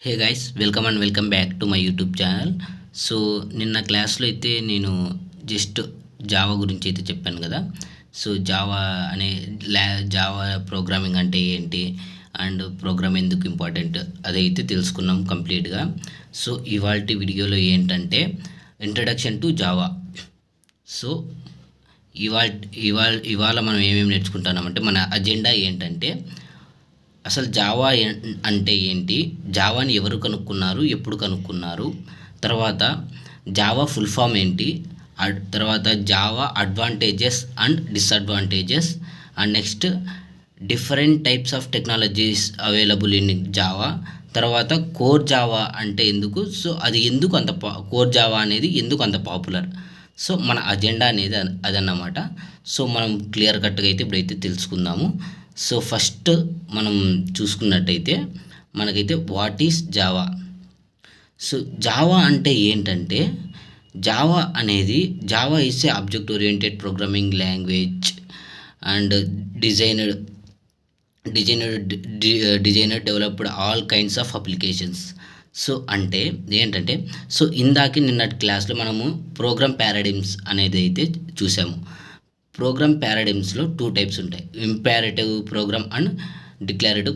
Hey guys, welcome back to my YouTube channel. So నిన్న క్లాస్లో అయితే నేను జస్ట్ జావా గురించి అయితే చెప్పాను కదా. సో జావా అనే జావా ప్రోగ్రామింగ్ అంటే ఏంటి అండ్ ప్రోగ్రామ్ ఎందుకు ఇంపార్టెంట్ అదైతే తెలుసుకున్నాం కంప్లీట్గా. సో ఇవాల్టి వీడియోలో ఏంటంటే ఇంట్రడక్షన్ టు జావా. సో ఇవాళ మనం ఏమేమి నేర్చుకుంటున్నామంటే మన అజెండా ఏంటంటే అసలు జావా అంటే ఏంటి, జావాని ఎవరు కనుక్కున్నారు, ఎప్పుడు కనుక్కున్నారు, తర్వాత జావా ఫుల్ ఫామ్ ఏంటి, తర్వాత Java advantages and disadvantages, and next different types of technologies available in Java, తర్వాత కోర్ జావా అంటే ఎందుకు, సో అది ఎందుకు అంత కోర్ జావా అనేది ఎందుకు అంత పాపులర్. సో మన అజెండా అనేది అదన్నమాట. సో మనం క్లియర్ కట్గా అయితే ఇప్పుడైతే తెలుసుకుందాము. సో ఫస్ట్ మనం చూసుకున్నట్టయితే మనకైతే what is Java. So Java అంటే ఏంటంటే జావా అనేది Java is a object oriented programming language and designer developed all kinds of applications. So అంటే ఏంటంటే సో ఇందాక నిన్నటి క్లాస్లో మనము ప్రోగ్రామ్ పారాడిగ్మ్స్ అనేది అయితే చూసాము. ప్రోగ్రామ్ పారాడిగ్మ్స్లో 2 టైప్స్ ఉంటాయి, imperative program and declarative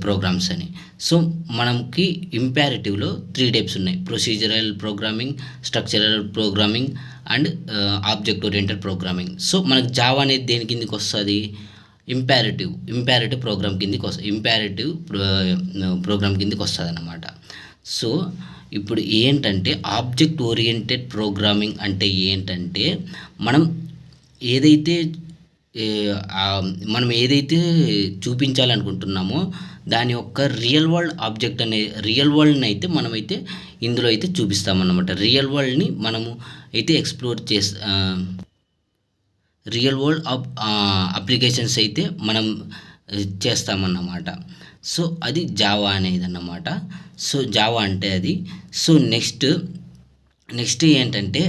programs అని. సో మనకి ఇంపారేటివ్లో 3 టైప్స్ ఉన్నాయి, procedural programming, structural programming and object oriented programming. So మనకి జావా అనేది దేని కిందకి వస్తుంది, ఇంపారేటివ్ ప్రోగ్రామ్ కిందకి వస్తుంది, ఇంపారేటివ్ ప్రోగ్రామ్ కిందకి వస్తుంది అన్నమాట. సో ఇప్పుడు ఏంటంటే ఆబ్జెక్ట్ ఓరియంటెడ్ ప్రోగ్రామింగ్ అంటే ఏంటంటే మనం ఏదైతే చూపించాలనుకుంటున్నామో దాని యొక్క రియల్ వరల్డ్ని అయితే మనమైతే ఇందులో అయితే చూపిస్తామన్నమాట. రియల్ వరల్డ్ని మనము అయితే ఎక్స్ప్లోర్ రియల్ వరల్డ్ అప్లికేషన్స్ అయితే మనం చేస్తామన్నమాట. సో అది జావా అనేది అన్నమాట. సో జావా అంటే అది. సో నెక్స్ట్ ఏంటంటే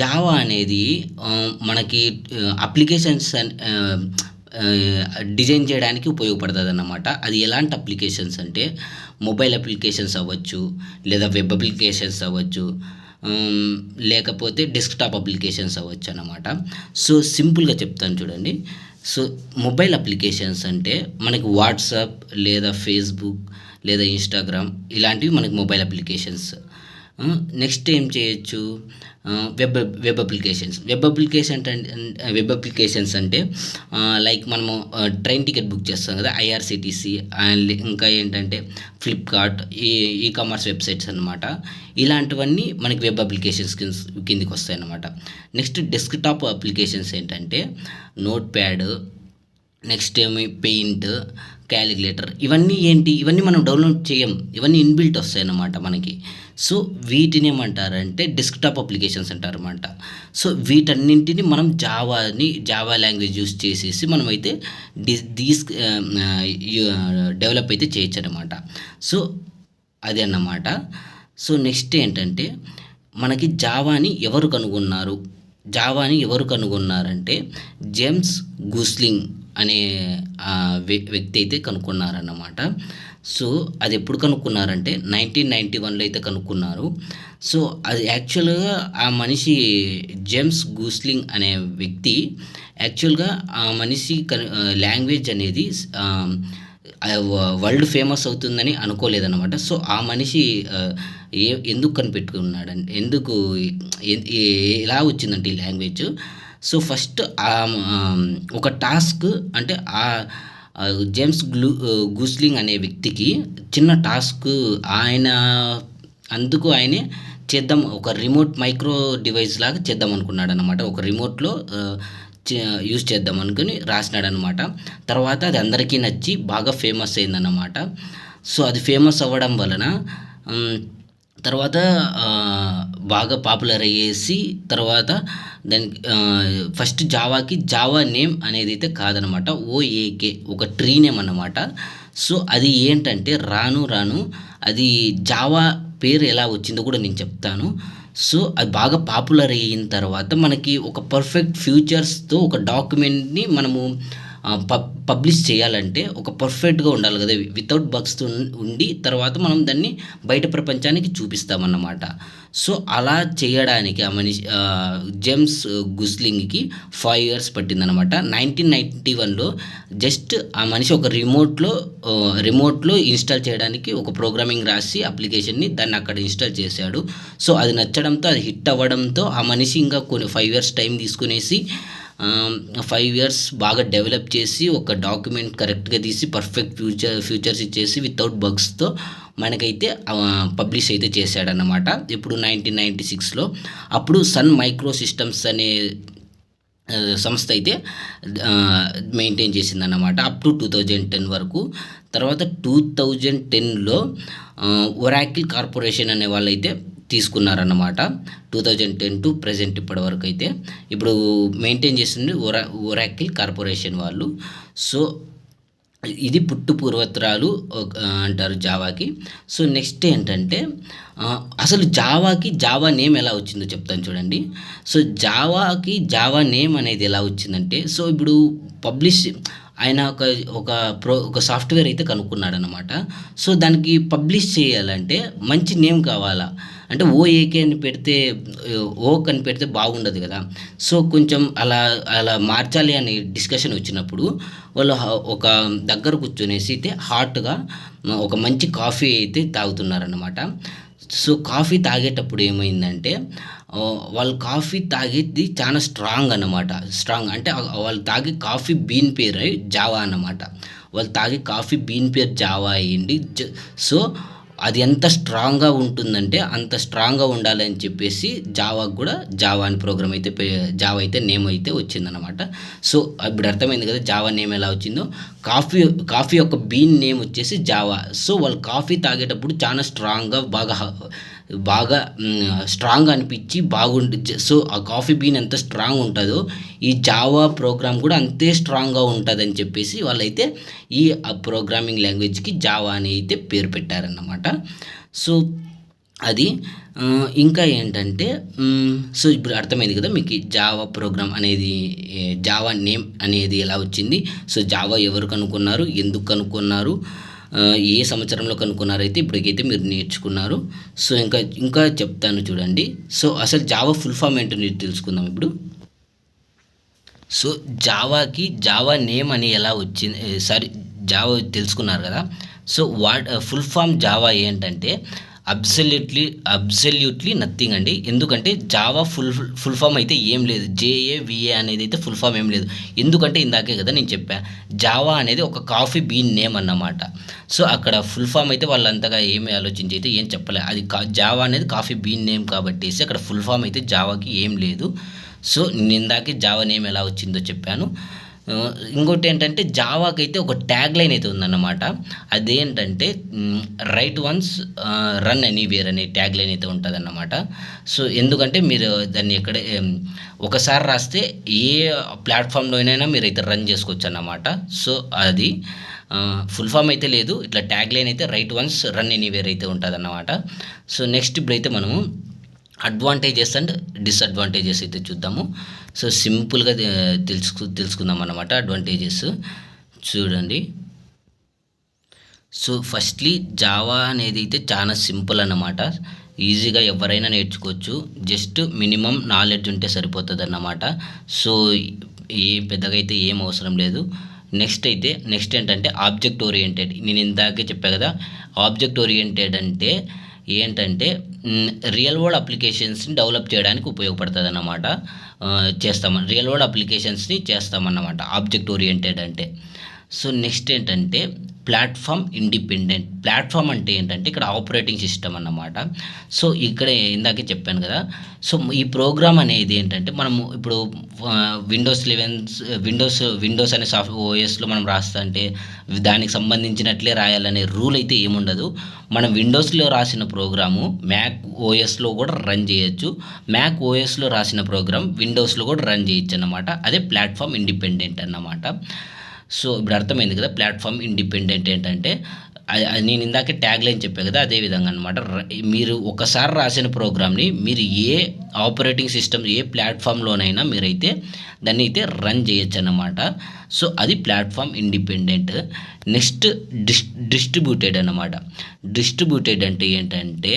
జావా అనేది మనకి అప్లికేషన్స్ డిజైన్ చేయడానికి ఉపయోగపడుతుంది అన్నమాట. అది ఎలాంటి అప్లికేషన్స్ అంటే మొబైల్ అప్లికేషన్స్ అవ్వచ్చు, లేదా వెబ్ అప్లికేషన్స్ అవ్వచ్చు, లేకపోతే డెస్క్టాప్ అప్లికేషన్స్ అవ్వచ్చు అన్నమాట. సో సింపుల్గా చెప్తాను చూడండి. సో మొబైల్ అప్లికేషన్స్ అంటే మనకి వాట్సాప్ లేదా ఫేస్బుక్ లేదా ఇన్స్టాగ్రామ్ ఇలాంటివి మనకి మొబైల్ అప్లికేషన్స్. నెక్స్ట్ ఏం చేయొచ్చు, వెబ్ అప్లికేషన్స్ అంటే లైక్ మనము ట్రైన్ టికెట్ బుక్ చేస్తాం కదా, ఐఆర్సిటీసీ, అండ్ ఇంకా ఏంటంటే ఫ్లిప్కార్ట్, ఈ కామర్స్ వెబ్సైట్స్ అనమాట. ఇలాంటివన్నీ మనకి వెబ్ అప్లికేషన్స్ కిందకి వస్తాయి అన్నమాట. నెక్స్ట్ డెస్క్టాప్ అప్లికేషన్స్ ఏంటంటే నోట్ ప్యాడ్, నెక్స్ట్ ఏమి పెయింట్, క్యాలిక్యులేటర్, ఇవన్నీ మనం డౌన్లోడ్ చేయం, ఇవన్నీ ఇన్బిల్ట్ వస్తాయి అన్నమాట మనకి. సో వీటిని ఏమంటారంటే డెస్క్టాప్ అప్లికేషన్స్ అంటారన్నమాట. సో వీటన్నింటిని మనం జావా లాంగ్వేజ్ యూస్ చేసేసి మనమైతే డెవలప్ అయితే చేయొచ్చు అన్నమాట. సో అది అన్నమాట. సో నెక్స్ట్ ఏంటంటే మనకి జావాని ఎవరు కనుగొన్నారంటే జేమ్స్ గూస్లింగ్ అనే వ్యక్తి అయితే కనుక్కున్నారన్నమాట. సో అది ఎప్పుడు కనుక్కున్నారంటే 1991లో అయితే కనుక్కున్నారు. సో అది యాక్చువల్గా ఆ మనిషి జేమ్స్ గూస్లింగ్ అనే వ్యక్తి యాక్చువల్గా ఆ మనిషి లాంగ్వేజ్ అనేది వరల్డ్ ఫేమస్ అవుతుందని అనుకోలేదన్నమాట. సో ఆ మనిషి ఎందుకు కనిపెట్టుకున్నాడంటే ఎలా వచ్చిందంటే ఈ లాంగ్వేజ్. సో ఫస్ట్ ఒక టాస్క్ అంటే జేమ్స్ గూస్లింగ్ అనే వ్యక్తికి చిన్న టాస్క్ ఆయనే చేద్దాం, ఒక రిమోట్ మైక్రో డివైస్ లాగా చేద్దాం అనుకున్నాడు అనమాట. ఒక రిమోట్లో యూజ్ చేద్దాం అనుకుని రాసినాడు అనమాట. తర్వాత అది అందరికీ నచ్చి బాగా ఫేమస్ అయిందన్నమాట. సో అది ఫేమస్ అవ్వడం వలన తర్వాత బాగా పాపులర్ అయ్యేసి తర్వాత దానికి ఫస్ట్ జావా నేమ్ అనేది అయితే కాదనమాట, ఓఏకే, ఒక ట్రీ నేమ్ అన్నమాట. సో అది ఏంటంటే రాను అది జావా పేరు ఎలా వచ్చిందో కూడా నేను చెప్తాను. సో అది బాగా పాపులర్ అయిన తర్వాత మనకి ఒక పర్ఫెక్ట్ ఫ్యూచర్స్తో ఒక డాక్యుమెంట్ని మనము పబ్లిష్ చేయాలంటే ఒక పర్ఫెక్ట్గా ఉండాలి కదా, వితౌట్ బగ్స్తో ఉండి తర్వాత మనం దాన్ని బయట ప్రపంచానికి చూపిస్తామన్నమాట. సో అలా చేయడానికి ఆ మనిషి జేమ్స్ గుస్లింగ్కి 5 years పట్టిందనమాట. 1991లో జస్ట్ ఆ మనిషి ఒక రిమోట్లో ఇన్స్టాల్ చేయడానికి ఒక ప్రోగ్రామింగ్ రాసి అప్లికేషన్ని దాన్ని అక్కడ ఇన్స్టాల్ చేశాడు. సో అది నచ్చడంతో, అది హిట్ అవ్వడంతో ఆ మనిషి ఇంకా కొన్ని 5 years టైం తీసుకునేసి 5 years బాగా డెవలప్ చేసి ఒక డాక్యుమెంట్ కరెక్ట్గా తీసి పర్ఫెక్ట్ ఫ్యూచర్స్ ఇచ్చేసి వితౌట్ బగ్స్తో మనకైతే పబ్లిష్ అయితే చేశాడన్నమాట. ఇప్పుడు 1996లో అప్పుడు సన్ మైక్రో సిస్టమ్స్ అనే సంస్థ అయితే మెయింటైన్ చేసిందన్నమాట అప్ టు 2010 వరకు. తర్వాత 2010లో ఒరాకిల్ కార్పొరేషన్ అనే వాళ్ళైతే తీసుకున్నారన్నమాట. 2010 టు ప్రెజెంట్ ఇప్పటి వరకు అయితే ఇప్పుడు మెయింటైన్ చేస్తుంది ఒరాకిల్ కార్పొరేషన్ వాళ్ళు. సో ఇది పుట్టు పూర్వత్రాలు అంటారు జావాకి. సో నెక్స్ట్ ఏంటంటే అసలు జావా నేమ్ ఎలా వచ్చిందో చెప్తాను చూడండి. సో జావా నేమ్ అనేది ఎలా వచ్చిందంటే, సో ఇప్పుడు ఆయన ఒక సాఫ్ట్వేర్ అయితే కనుక్కున్నాడనమాట. సో దానికి పబ్లిష్ చేయాలంటే మంచి నేమ్ కావాలా, అంటే ఓఏకే అని పెడితే అని పెడితే బాగుండదు కదా. సో కొంచెం అలా మార్చాలి అనే డిస్కషన్ వచ్చినప్పుడు వాళ్ళు ఒక దగ్గర కూర్చొనేసి అయితే హాట్గా ఒక మంచి కాఫీ అయితే తాగుతున్నారన్నమాట. సో కాఫీ తాగేటప్పుడు ఏమైందంటే వాళ్ళు కాఫీ తాగేది చాలా స్ట్రాంగ్ అన్నమాట. స్ట్రాంగ్ అంటే వాళ్ళు తాగే కాఫీ బీన్ పేరు జావా అన్నమాట. వాళ్ళు తాగే కాఫీ బీన్ పేరు జావా అయ్యింది. సో అది ఎంత స్ట్రాంగ్గా ఉంటుందంటే అంత స్ట్రాంగ్గా ఉండాలని చెప్పేసి జావాకు కూడా జావా అని ప్రోగ్రామ్ అయితే జావా అయితే నేమ్ అయితే వచ్చిందనమాట. సో ఇప్పుడు అర్థమైంది కదా జావా నేమ్ ఎలా వచ్చిందో. కాఫీ యొక్క బీన్ నేమ్ వచ్చేసి జావా. సో వాళ్ళు కాఫీ తాగేటప్పుడు చాలా స్ట్రాంగ్గా బాగా స్ట్రాంగ్ అనిపించి సో ఆ కాఫీ బీన్ ఎంత స్ట్రాంగ్ ఉంటుందో ఈ జావా ప్రోగ్రామ్ కూడా అంతే స్ట్రాంగ్గా ఉంటుందని చెప్పేసి వాళ్ళైతే ఈ ప్రోగ్రామింగ్ లాంగ్వేజ్కి జావా అని అయితే పేరు పెట్టారన్నమాట. సో అది ఇంకా ఏంటంటే సో ఇప్పుడు అర్థమైంది కదా మీకు జావా ప్రోగ్రామ్ అనేది, జావా నేమ్ అనేది ఎలా వచ్చింది. సో జావా ఎవరు కనుక్కున్నారు, ఎందుకు కనుక్కున్నారు, ఏ సంవత్సరంలో కనుక్కున్నారైతే ఇప్పటికైతే మీరు నేర్చుకున్నారు. సో ఇంకా చెప్తాను చూడండి. సో అసలు జావా ఫుల్ ఫామ్ ఏంటో తెలుసుకుందాం ఇప్పుడు. సో జావా నేమ్ అని ఎలా వచ్చింది, జావా తెలుసుకున్నారు కదా. సో ఫుల్ ఫామ్ జావా ఏంటంటే అబ్సల్యూట్లీ నథింగ్ అండి. ఎందుకంటే జావా ఫుల్ ఫామ్ అయితే ఏం లేదు, JAVA అనేది అయితే ఫుల్ ఫామ్ ఏం లేదు. ఎందుకంటే ఇందాకే కదా నేను చెప్పా, జావా అనేది ఒక కాఫీ బీన్ నేమ్ అన్నమాట. సో అక్కడ ఫుల్ ఫామ్ అయితే వాళ్ళు అంతగా ఏమి ఆలోచించి అయితే ఏం చెప్పలే. అది జావా అనేది కాఫీ బీన్ నేమ్ కాబట్టి అక్కడ ఫుల్ ఫామ్ అయితే జావాకి ఏం లేదు. సో నేను ఇందాకే జావా నేమ్ ఎలా వచ్చిందో చెప్పాను. ఇంకోటి ఏంటంటే జావాకి అయితే ఒక ట్యాగ్ లైన్ అయితే ఉందన్నమాట. అదేంటంటే రైట్ వన్స్ రన్ ఎనీవేర్ అనే ట్యాగ్ లైన్ అయితే ఉంటుందన్నమాట. సో ఎందుకంటే మీరు దాన్ని ఒకసారి రాస్తే ఏ ప్లాట్ఫామ్లో అయినా మీరు అయితే రన్ చేసుకోవచ్చు అన్నమాట. సో అది ఫుల్ ఫామ్ అయితే లేదు, ఇట్లా ట్యాగ్ లైన్ అయితే రైట్ వన్స్ రన్ ఎనీవేర్ అయితే ఉంటుందన్నమాట. సో నెక్స్ట్ ఇప్పుడైతే మనము అడ్వాంటేజెస్ అండ్ డిసడ్వాంటేజెస్ అయితే చూద్దాము. సో సింపుల్గా తెలుసుకుందాం అన్నమాట అడ్వాంటేజెస్ చూడండి. సో ఫస్ట్లీ జావా అనేది అయితే చాలా సింపుల్ అన్నమాట. ఈజీగా ఎవరైనా నేర్చుకోవచ్చు, జస్ట్ మినిమం నాలెడ్జ్ ఉంటే సరిపోతుంది అన్నమాట. సో పెద్దగా అయితే ఏం అవసరం లేదు. నెక్స్ట్ ఏంటంటే ఆబ్జెక్ట్ ఓరియంటెడ్. నేను ఇందాకే చెప్పా కదా, ఆబ్జెక్ట్ ఓరియంటెడ్ అంటే ఏంటంటే రియల్ వరల్డ్ అప్లికేషన్స్ని డెవలప్ చేయడానికి ఉపయోగపడుతుంది అన్నమాట. రియల్ వరల్డ్ అప్లికేషన్స్ని చేస్తామన్నమాట ఆబ్జెక్ట్ ఓరియంటెడ్ అంటే. సో నెక్స్ట్ ఏంటంటే ప్లాట్ఫామ్ ఇండిపెండెంట్. ప్లాట్ఫామ్ అంటే ఏంటంటే ఇక్కడ ఆపరేటింగ్ సిస్టమ్ అన్నమాట. సో ఇక్కడ ఇందాకే చెప్పాను కదా. సో ఈ ప్రోగ్రామ్ అనేది ఏంటంటే మనము ఇప్పుడు విండోస్ అనే ఓఎస్లో మనం రాస్తా అంటే దానికి సంబంధించినట్లే రాయాలనే రూల్ అయితే ఏముండదు. మనం విండోస్లో రాసిన ప్రోగ్రాము మ్యాక్ ఓఎస్లో కూడా రన్ చేయొచ్చు, మ్యాక్ ఓఎస్లో రాసిన ప్రోగ్రామ్ విండోస్లో కూడా రన్ చేయొచ్చు అన్నమాట. అదే ప్లాట్ఫామ్ ఇండిపెండెంట్ అన్నమాట. సో ఇప్పుడు అర్థమైంది కదా ప్లాట్ఫామ్ ఇండిపెండెంట్ ఏంటంటే నేను ఇందాకే ట్యాగ్ లైన్ చెప్పా కదా, అదే విధంగా అనమాట. మీరు ఒకసారి రాసిన ప్రోగ్రామ్ని మీరు ఏ ఆపరేటింగ్ సిస్టమ్ ఏ ప్లాట్ఫామ్లోనైనా మీరైతే దాన్ని అయితే రన్ చేయొచ్చు అన్నమాట. సో అది ప్లాట్ఫామ్ ఇండిపెండెంట్. నెక్స్ట్ డిస్ట్రిబ్యూటెడ్ అన్నమాట. డిస్ట్రిబ్యూటెడ్ అంటే ఏంటంటే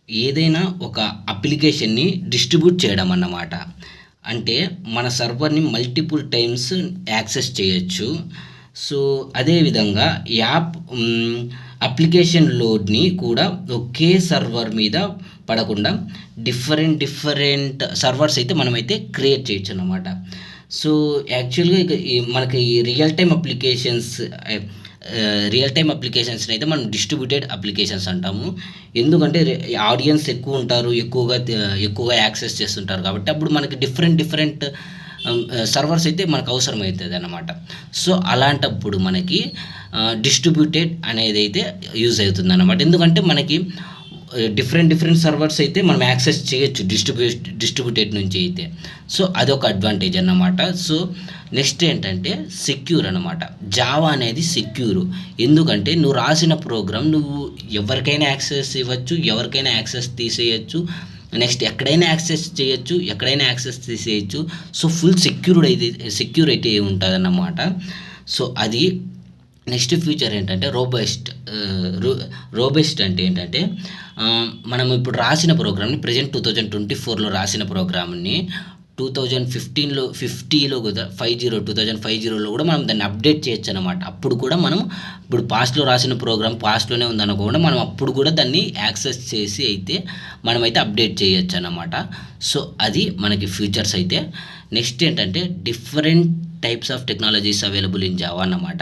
ఏదైనా ఒక అప్లికేషన్ని డిస్ట్రిబ్యూట్ చేయడం అన్నమాట. అంటే మన సర్వర్ని మల్టిపుల్ టైమ్స్ యాక్సెస్ చేయొచ్చు. సో అదేవిధంగా అప్లికేషన్ లోడ్ని కూడా ఒకే సర్వర్ మీద పడకుండా డిఫరెంట్ సర్వర్స్ అయితే మనమైతే క్రియేట్ చేయొచ్చు అన్నమాట. సో యాక్చువల్గా ఇక మనకి రియల్ టైమ్ అప్లికేషన్స్ని అయితే మనం డిస్ట్రిబ్యూటెడ్ అప్లికేషన్స్ అంటాము. ఎందుకంటే ఆడియన్స్ ఎక్కువ ఉంటారు, ఎక్కువగా యాక్సెస్ చేస్తుంటారు కాబట్టి అప్పుడు మనకి డిఫరెంట్ సర్వర్స్ అయితే మనకు అవసరం అవుతుంది అన్నమాట. సో అలాంటప్పుడు మనకి డిస్ట్రిబ్యూటెడ్ అనేది అయితే యూజ్ అవుతుంది అన్నమాట. ఎందుకంటే మనకి డిఫరెంట్ సర్వర్స్ అయితే మనం యాక్సెస్ చేయొచ్చు డిస్ట్రిబ్యూటెడ్ నుంచి అయితే. సో అదొక అడ్వాంటేజ్ అన్నమాట. సో నెక్స్ట్ ఏంటంటే సెక్యూర్ అన్నమాట. జావా అనేది సెక్యూర్. ఎందుకంటే నువ్వు రాసిన ప్రోగ్రామ్ నువ్వు ఎవరికైనా యాక్సెస్ ఇవ్వచ్చు, ఎవరికైనా యాక్సెస్ తీసేయచ్చు, నెక్స్ట్ ఎక్కడైనా యాక్సెస్ చేయొచ్చు, ఎక్కడైనా యాక్సెస్ తీసేయచ్చు. సో ఫుల్ సెక్యూర్ అయితే ఉంటుంది అన్నమాట. సో అది నెక్స్ట్ ఫ్యూచర్ ఏంటంటే రోబెస్ట్ అంటే ఏంటంటే మనం ఇప్పుడు రాసిన ప్రోగ్రామ్ని ప్రజెంట్ 2024లో రాసిన ప్రోగ్రామ్ని 2050లో కూడా 2050లో కూడా మనం దాన్ని అప్డేట్ చేయొచ్చు అనమాట. అప్పుడు కూడా మనం ఇప్పుడు పాస్ట్లో రాసిన ప్రోగ్రామ్ పాస్ట్లోనే ఉందనుకోకుండా మనం అప్పుడు కూడా దాన్ని యాక్సెస్ చేసి అయితే మనమైతే అప్డేట్ చేయొచ్చు అనమాట. సో అది మనకి ఫ్యూచర్స్ అయితే. నెక్స్ట్ ఏంటంటే different types of technologies available in Java అన్నమాట.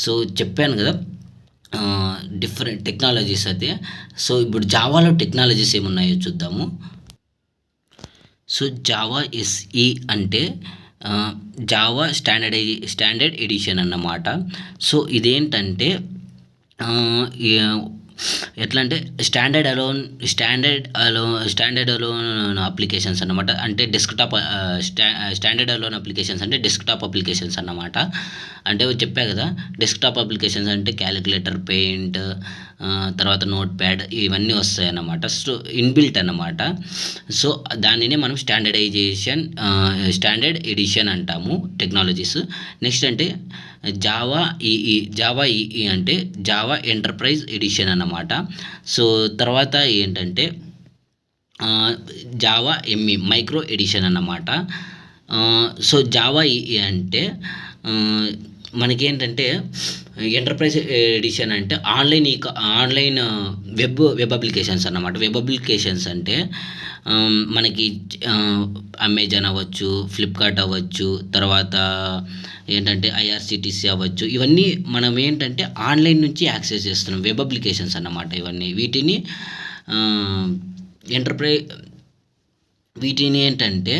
సో చెప్పాను కదా డిఫరెంట్ టెక్నాలజీస్ అయితే. సో ఇప్పుడు జావాలో టెక్నాలజీస్ ఏమున్నాయో చూద్దాము. సో జావా ఎస్ఈ అంటే జావా స్టాండర్డ్ ఎడిషన్ అన్నమాట. సో ఇదేంటంటే ఎట్లా అంటే స్టాండర్డ్ అలోన్ అప్లికేషన్స్ అన్నమాట. అంటే స్టాండర్డ్ అలోన్ అప్లికేషన్స్ అంటే డెస్క్టాప్ అప్లికేషన్స్ అన్నమాట. అంటే చెప్పా కదా డెస్క్టాప్ అప్లికేషన్స్ అంటే క్యాలిక్యులేటర్, పెయింట్, తర్వాత నోట్ ప్యాడ్ ఇవన్నీ వస్తాయి అన్నమాట. సో ఇన్బిల్ట్ అన్నమాట. సో దానినే మనం స్టాండర్డ్ ఎడిషన్ అంటాము టెక్నాలజీస్. నెక్స్ట్ అంటే జావా ఈఈ అంటే జావా ఎంటర్ప్రైజ్ ఎడిషన్ అన్నమాట. సో తర్వాత ఏంటంటే జావా ఎంఈ మైక్రో ఎడిషన్ అన్నమాట. సో జావా ఈఈ అంటే మనకేంటంటే ఎంటర్ప్రైజ్ ఎడిషన్ అంటే ఆన్లైన్ వెబ్ అప్లికేషన్స్ అన్నమాట. వెబ్ అప్లికేషన్స్ అంటే మనకి అమెజాన్ అవ్వచ్చు, ఫ్లిప్కార్ట్ అవ్వచ్చు, తర్వాత ఏంటంటే ఐఆర్సిటిసి అవ్వచ్చు. ఇవన్నీ మనం ఏంటంటే ఆన్లైన్ నుంచి యాక్సెస్ చేస్తున్నాం వెబ్ అప్లికేషన్స్ అన్నమాట. వీటిని ఏంటంటే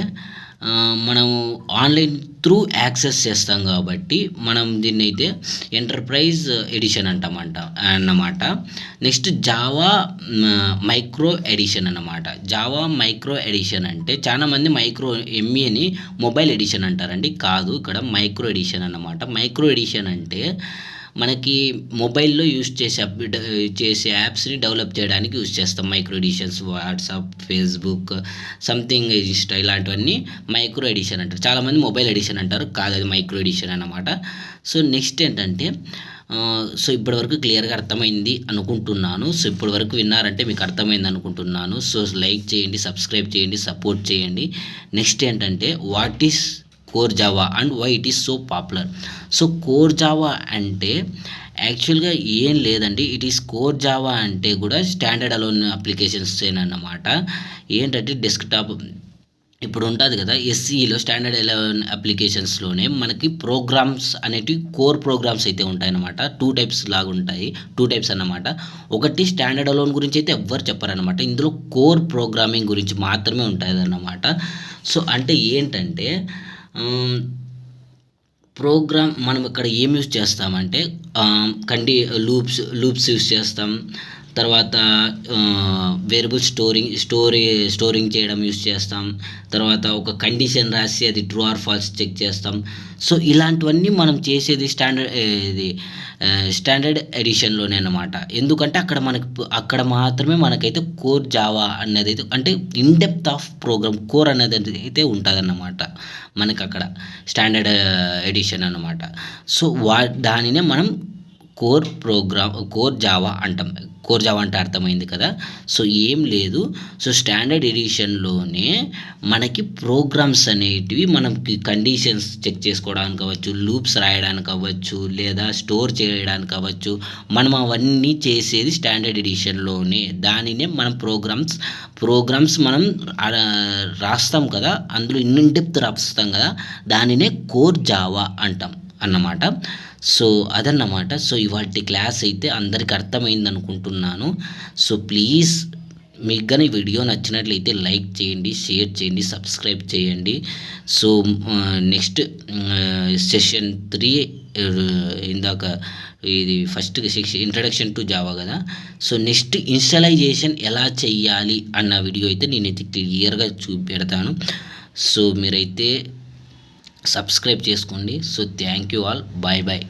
మనము ఆన్లైన్ త్రూ యాక్సెస్ చేస్తాం కాబట్టి మనం దీన్ని అయితే ఎంటర్ప్రైజ్ ఎడిషన్ అన్నమాట. నెక్స్ట్ జావా మైక్రో ఎడిషన్ అన్నమాట. జావా మైక్రో ఎడిషన్ అంటే చాలామంది మైక్రో ఎంఈని మొబైల్ ఎడిషన్ అంటారండి. కాదు, ఇక్కడ మైక్రో ఎడిషన్ అన్నమాట. మైక్రో ఎడిషన్ అంటే మనకి మొబైల్లో యూస్ చేసే యాప్స్ని డెవలప్ చేయడానికి యూస్ చేస్తాం micro editions. WhatsApp, Facebook, something Insta ఇలాంటివన్నీ మైక్రో ఎడిషన్ అంటారు. చాలామంది మొబైల్ ఎడిషన్ అంటారు. కాదు, అది మైక్రో ఎడిషన్ అన్నమాట. సో నెక్స్ట్ ఏంటంటే సో ఇప్పటివరకు క్లియర్గా అర్థమైంది అనుకుంటున్నాను. సో ఇప్పటివరకు విన్నారంటే మీకు అర్థమైంది అనుకుంటున్నాను. సో లైక్ చేయండి, సబ్స్క్రైబ్ చేయండి, సపోర్ట్ చేయండి. నెక్స్ట్ ఏంటంటే what is core Java and why it is so popular. So core Java అంటే యాక్చువల్గా ఏం లేదండి. ఇట్ ఈస్ కోర్ జావా అంటే కూడా స్టాండర్డ్ అలోన్ అప్లికేషన్స్ అన్నమాట. ఏంటంటే డెస్క్టాప్ ఇప్పుడు ఉంటుంది కదా ఎస్ఈలో స్టాండర్డ్ అలోన్ అప్లికేషన్స్లోనే మనకి ప్రోగ్రామ్స్ అనేటివి కోర్ ప్రోగ్రామ్స్ అయితే ఉంటాయన్నమాట. 2 టైప్స్ లాగా ఉంటాయి. 2 టైప్స్ అన్నమాట. ఒకటి స్టాండర్డ్ అలోన్ గురించి అయితే ఎవ్వరు చెప్పారనమాట. ఇందులో కోర్ ప్రోగ్రామింగ్ గురించి మాత్రమే ఉంటుంది అన్నమాట. సో అంటే ఏంటంటే ప్రోగ్రామ్ మనం ఇక్కడ ఏం యూస్ చేస్తామంటే లూప్స్ యూస్ చేస్తాం. తర్వాత వేరియబుల్ స్టోరింగ్ చేయడం యూస్ చేస్తాం. తర్వాత ఒక కండిషన్ రాసి అది ట్రూ ఆర్ ఫాల్స్ చెక్ చేస్తాం. సో ఇలాంటివన్నీ మనం చేసేది స్టాండర్డ్ ఎడిషన్లోనే అన్నమాట. ఎందుకంటే అక్కడ మాత్రమే మనకైతే కోర్ జావా అన్నది అయితే అంటే in depth of program core అనేది అయితే ఉంటుందన్నమాట మనకి అక్కడ స్టాండర్డ్ ఎడిషన్ అన్నమాట. సో దానినే మనం కోర్ జావా అంటాం. కోర్ జావా అంటే అర్థమైంది కదా. సో ఏం లేదు, సో స్టాండర్డ్ ఎడిషన్లోనే మనకి ప్రోగ్రామ్స్ అనేటివి మనకి కండిషన్స్ చెక్ చేసుకోవడానికి అవ్వచ్చు, లూప్స్ రాయడానికి అవ్వచ్చు, లేదా స్టోర్ చేయడానికి అవ్వచ్చు, మనం అవన్నీ చేసేది స్టాండర్డ్ ఎడిషన్లోనే. దానినే మనం ప్రోగ్రామ్స్ మనం రాస్తాం కదా, అందులో ఇన్ డెప్త్ రాస్తాం కదా, దానినే కోర్ జావా అంటాం అన్నమాట. సో అదన్నమాట. సో ఇవాల్టి క్లాస్ అయితే అందరికి అర్థమైంది అనుకుంటున్నాను. సో ప్లీజ్ మీకు కానీ వీడియో నచ్చినట్లయితే లైక్ చేయండి, షేర్ చేయండి, సబ్స్క్రైబ్ చేయండి. సో నెక్స్ట్ సెషన్ 3 ఇందాక ఇది ఫస్ట్ ఇంట్రడక్షన్ టు జావా కదా. సో నెక్స్ట్ ఇన్స్టాలైజేషన్ ఎలా చెయ్యాలి అన్న వీడియో అయితే నేనైతే క్లియర్గా చూపెడతాను. సో మీరైతే సబ్స్క్రైబ్ చేసుకోండి. So thank you all, bye bye.